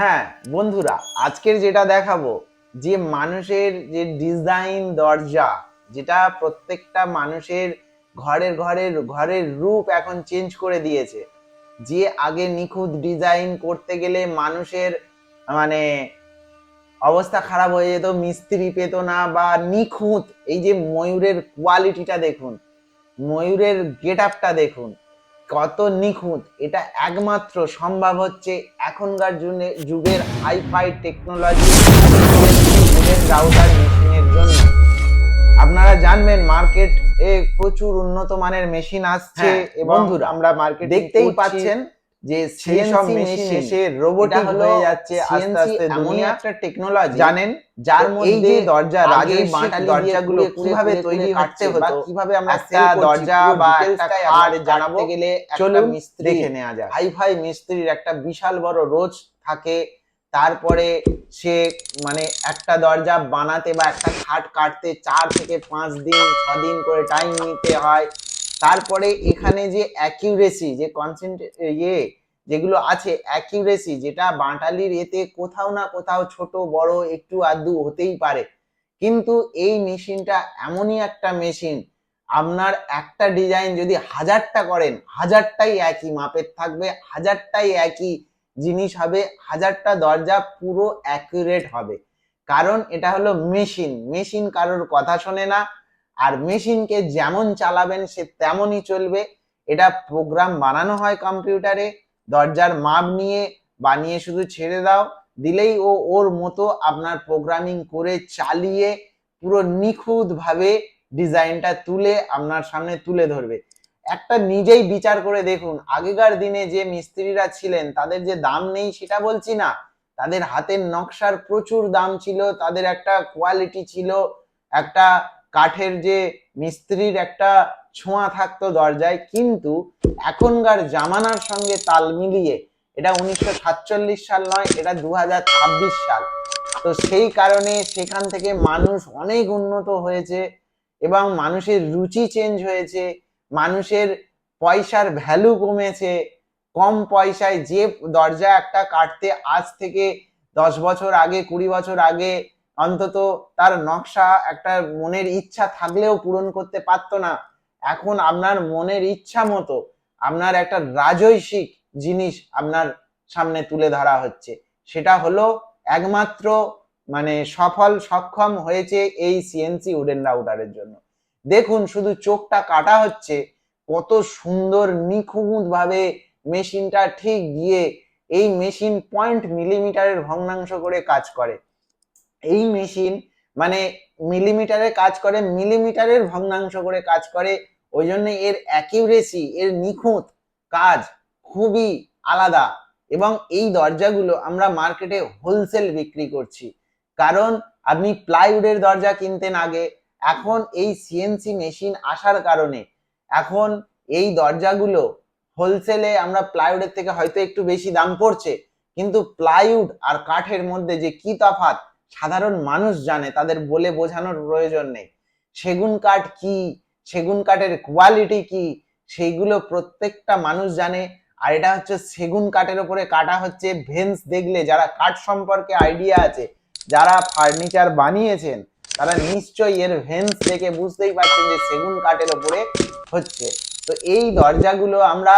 হ্যাঁ বন্ধুরা, আজকের যেটা দেখাবো যে মানুষের যে ডিজাইন দরজা, যেটা প্রত্যেকটা মানুষের ঘরের ঘরের ঘরের রূপ এখন চেঞ্জ করে দিয়েছে। যে আগে নিখুঁত ডিজাইন করতে গেলে মানুষের মানে অবস্থা খারাপ হয়ে যেত, মিস্ত্রি পেত না বা নিখুঁত, এই যে ময়ূরের কোয়ালিটিটা দেখুন, ময়ূরের গেট আপটা দেখুন কত নিখুঁত। এটা একমাত্র সম্ভব হচ্ছে এখনকার যুগের হাইফাই টেকনোলজি রাউটার মেশিনের জন্য। আপনারা জানবেন মার্কেট এ প্রচুর উন্নত মানের মেশিন আসছে এবং বন্ধুরা, আমরা মার্কেট দেখতেই পাচ্ছেন যে সেই সব মেশিন এসে রোবটিক হয়ে যাচ্ছে আস্তে আস্তে। এমনই একটা টেকনোলজি জানেন যার মধ্যে দরজা রাজস্বিক দরজাগুলো কিভাবে তৈরি কাটতে হতো, কিভাবে আমরা একটা দরজা বা একটা খাট জানাবো গেলে চলুন মিস্ত্রি দেখে নেওয়া যায়। হাইফাই মিস্ত্রির একটা বিশাল বড় রোজ থাকে, তারপরে সে মানে একটা দরজা বানাতে বা একটা খাট কাটতে 4 থেকে 5 দিন 6 দিন করে টাইম নিতে হয়। তারপরে এখানে যে অ্যাকিউরেসি, যে যেগুলো আছে অ্যাকিউরেসি, যেটা বাটালির এতে কোথাও না কোথাও ছোট বড় একটু আধটু হতেই পারে, কিন্তু এই মেশিনটা এমনই একটা মেশিন, আপনার একটা ডিজাইন যদি 1000টা করেন, 1000টাই একই মাপের থাকবে, 1000টাই একই জিনিস হবে, 1000টা দরজা পুরো অ্যাকুরেট হবে। কারণ এটা হলো মেশিন, মেশিন কারোর কথা শোনে না, আর মেশিনকে যেমন চালাবেন সে তেমনই চলবে। এটা প্রোগ্রাম বানানো হয় কম্পিউটারে, দরজার মাপ নিয়ে বানিয়ে শুধু ছেড়ে দাও, দিলেই ও ওর মতো আপনার প্রোগ্রামিং করে চালিয়ে পুরো নিখুঁত ভাবে ডিজাইনটা তুলে আপনার সামনে তুলে ধরবে। একটা নিজেই বিচার করে দেখুন, আগেকার দিনে যে মিস্ত্রিরা ছিলেন তাদের যে দাম নেই সেটা বলছি না, তাদের হাতের নকশার প্রচুর দাম ছিল, তাদের একটা কোয়ালিটি ছিল, একটা কাঠের যে মিস্ত্রির একটা ছোঁয়া থাকতো দরজায়। কিন্তু এখনকার জামানার সঙ্গে তাল মিলিয়ে এটা 1947 সাল নয়, এটা 2026 সাল। তো সেই কারণে সেখান থেকে মানুষ অনেক উন্নত হয়েছে এবং মানুষের রুচি চেঞ্জ হয়েছে, মানুষের পয়সার ভ্যালু কমেছে। কম পয়সায় যে দরজা একটা কাটতে আজ থেকে 10 বছর আগে 20 বছর আগে অন্তত তার নকশা একটা মনের ইচ্ছা থাকলেও পূরণ করতে পারতো না, এখন আপনার মনের ইচ্ছা মতো আপনার একটা রাজস্বিক জিনিস আপনার সামনে তুলে ধরা হচ্ছে। সেটা হলো একমাত্র মানে সক্ষম হয়েছে এই সিএনসি উডেন রাউটারের জন্য। দেখুন শুধু চোখটা কাটা হচ্ছে, কত সুন্দর নিখুঁত ভাবে মেশিনটা ঠিক গিয়ে, এই মেশিন 0.মিলিমিটারের ভগ্নাংশ করে কাজ করে। এই মেশিন মানে মিলিমিটারে কাজ করে, মিলিমিটারের ভগ্নাংশ করে কাজ করে, ওই জন্য এর অ্যাকিউরেসি, এর নিখুঁত কাজ খুবই আলাদা। এবং এই দরজাগুলো আমরা মার্কেটে হোলসেল বিক্রি করছি, কারণ আপনি প্লাইউডের দরজা কিনতেন আগে, এখন এই সিএনসি মেশিন আসার কারণে এখন এই দরজাগুলো হোলসেলে আমরা প্লাইউডের থেকে হয়তো একটু বেশি দাম পড়ছে, কিন্তু প্লাইউড আর কাঠের মধ্যে যে কি তফাৎ সাধারণ মানুষ জানে, তাদের বলে বোঝানোর প্রয়োজন নেই। সেগুন কাঠ কি, সেগুন কাঠের কোয়ালিটি কি, সেইগুলো প্রত্যেকটা মানুষ জানে। আর এটা হচ্ছে সেগুন কাঠের উপরে কাটা হচ্ছে। ভেন্স দেখলে, যারা কাঠ সম্পর্কে আইডিয়া আছে, যারা ফার্নিচার বানিয়েছেন, তারা নিশ্চয়ই এর ভেন্স দেখে বুঝতেই পারছেন যে সেগুন কাঠের উপরে হচ্ছে। তো এই দরজাগুলো আমরা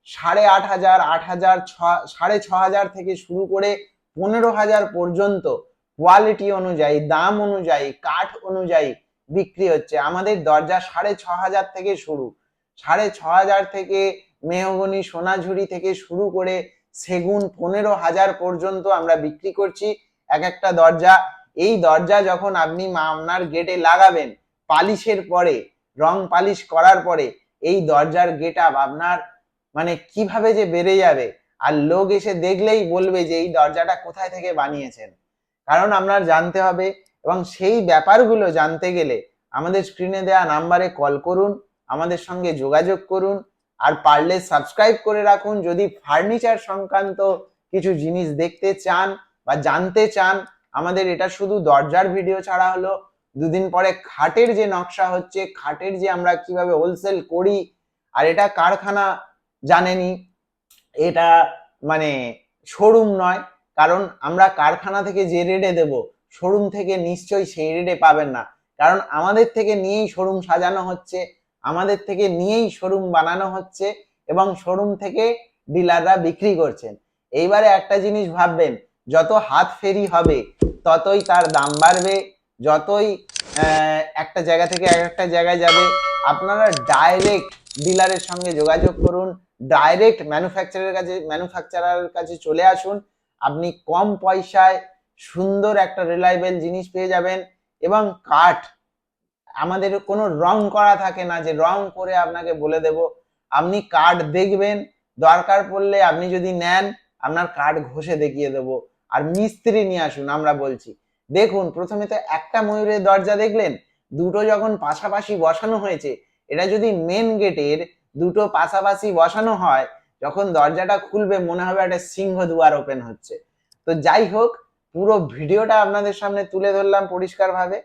8,500, 8,000, 6,500 থেকে শুরু করে 15,000 পর্যন্ত কোয়ালিটি অনুযায়ী, দাম অনুযায়ী, কাঠ অনুযায়ী বিক্রি হচ্ছে। আমাদের দরজা 6,500 থেকে শুরু, 6,500 থেকে মেহগনি সোনাঝুরি থেকে শুরু করে সেগুন 15,000 পর্যন্ত আমরা বিক্রি করছি এক একটা দরজা। এই দরজা যখন আপনি আপনার গেটে লাগাবেন, পালিশের পরে, রং পালিশ করার পরে এই দরজার গেট আপ আপনার মানে কিভাবে যে বেড়ে যাবে, আর লোক এসে দেখলেই বলবে যে এই দরজাটা কোথায় থেকে বানিয়েছেন। কারণ আপনার জানতে হবে, এবং সেই ব্যাপারগুলো জানতে গেলে আমাদের স্ক্রিনে দেওয়া নাম্বারে কল করুন, আমাদের সঙ্গে যোগাযোগ করুন, আর পারলে সাবস্ক্রাইব করে রাখুন যদি ফার্নিচার সংক্রান্ত কিছু জিনিস দেখতে চান বা জানতে চান। আমাদের এটা শুধু দরজার ভিডিও ছাড়া হলো, দুদিন পরে খাটের যে নকশা হচ্ছে, খাটের যে আমরা কিভাবে হোলসেল করি, আর এটা কারখানা জানেনি, এটা মানে শোরুম নয়, কারণ আমরা কারখানা থেকে যে রেটে দেব, শোরুম থেকে নিশ্চয়ই সেই রেটে পাবেন না, কারণ আমাদের থেকে নিয়েই শোরুম সাজানো হচ্ছে, আমাদের থেকে নিয়েই শোরুম বানানো হচ্ছে এবং শোরুম থেকে ডিলাররা বিক্রি করছেন। এইবারে একটা জিনিস ভাববেন, যত হাত ফেরি হবে ততই তার দাম বাড়বে, যতই একটা জায়গা থেকে একটা জায়গায় যাবে। আপনারা ডাইরেক্ট ডিলারের সঙ্গে যোগাযোগ করুন, ডাইরেক্ট ম্যানুফ্যাকচারারের কাছে চলে আসুন। আপনি কম পয়সায় সুন্দর একটা রিলায়েবল জিনিস পেয়ে যাবেন। এবং কাঠ আমাদের কোনো রং করা থাকে না যে রং করে আপনাকে বলে দেব। আপনি কাঠ দেখবেন, দরকার পড়লে আপনি যদি নেন আপনার কাঠ ঘষে দেখিয়ে দেব। আর মিস্ত্রি নিয়ে আসুন, আমরা বলছি। দেখুন, প্রথমে তো একটা ময়ূরের দরজা দেখলেন, দুটো যখন পাশাপাশি বসানো হয়েছে, এটা যদি মেন গেটের দুটো পাশাপাশি বসানো হয়, যখন দরজাটা খুলবে মনে হবে একটা সিংহ দুয়ার ওপেন হচ্ছে। তো যাই হোক, পুরো ভিডিওটা আপনাদের সামনে তুলে ধরলাম পরিষ্কারভাবে।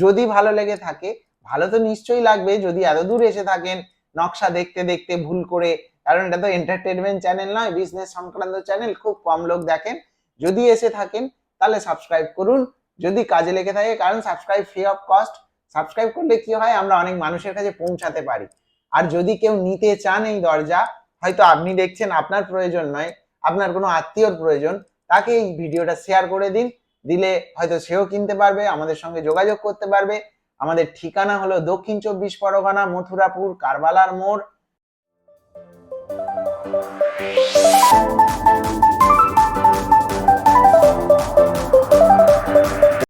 যদি ভালো লেগে থাকে, ভালো তো নিশ্চয়ই লাগবে যদি এত দূর এসে থাকেন নকশা দেখতে দেখতে ভুল করে, কারণ এটা তো এন্টারটেনমেন্ট চ্যানেল নয়, বিজনেস সংক্রান্ত চ্যানেল, খুব কম লোক দেখেন। যদি এসে থাকেন তাহলে সাবস্ক্রাইব করুন যদি কাজে লেগে থাকে, কারণ subscribe free of cost. Subscribe করলে কি হয়, আমরা অনেক মানুষের কাছে পৌঁছাতে পারি। আর যদি কেউ নিতে চান এই দরজা, হয়তো আপনি দেখছেন আপনার প্রয়োজন নয়, আপনার কোনো আত্মীয়র প্রয়োজন, তাকে এই ভিডিওটা শেয়ার করে দিন, দিলে হয়তো সেও কিনতে পারবে, আমাদের সঙ্গে যোগাযোগ করতে পারবে। আমাদের ঠিকানা হলো দক্ষিণ 24 পরগনা, মথুরাপুর, কারবালার মোড়।